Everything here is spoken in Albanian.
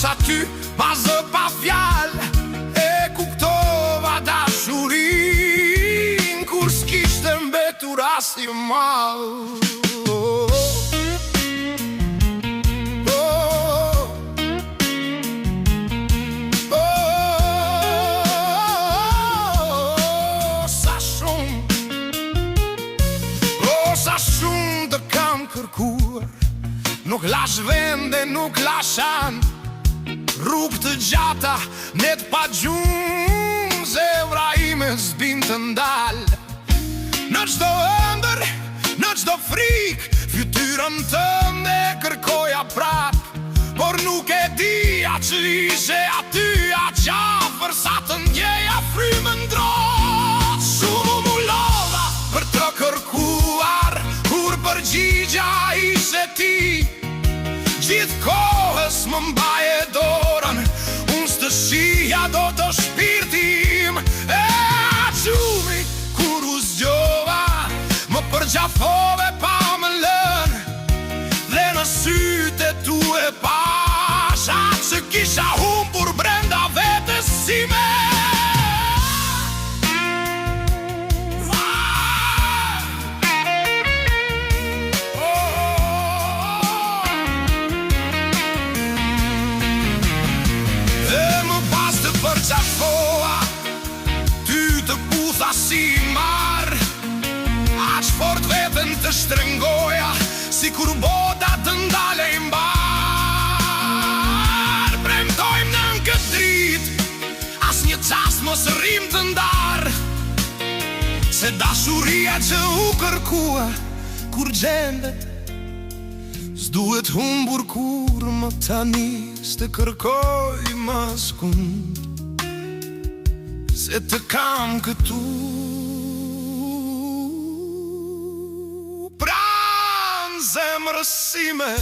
aty, ma zë pa fjal, e kuptova dashurin, kur s'kishte mbetur asnjë mall. Sa shumë të kam kërkuar, nuk lash vende, nuk lashan, rrugë të gjata, net pa gjumë, zemra ime s'bin të ndal. Në çdo ëndër, në çdo frik, fytyrën tënde kërkoja prap, por nuk e dija që ishe aty, aqafër sa të ndjeja frymën ndrot. Shumë u mullova për të kërkuar, kur përgjigja ishe ti, gjithë kohës më mbaje dorën, unë s'të shija do të shpirtim. E qumi kur u zgjova, më përgjafove pa më lën, dhe në sytë tu e pasha që kisha humbur brenda vetes si me. Ty të putha si mar, aq fort veten të shtrëngoja, si kur bota të ndalej mbar. Premtojmë në këtë drit, as një qast mos rrim të ndar, se dashuria që u kërkua, kur gjendet, s'duhet humbur kur më tani, s'të kërkoj më skund, se të kam këtu pranë zemrës sime.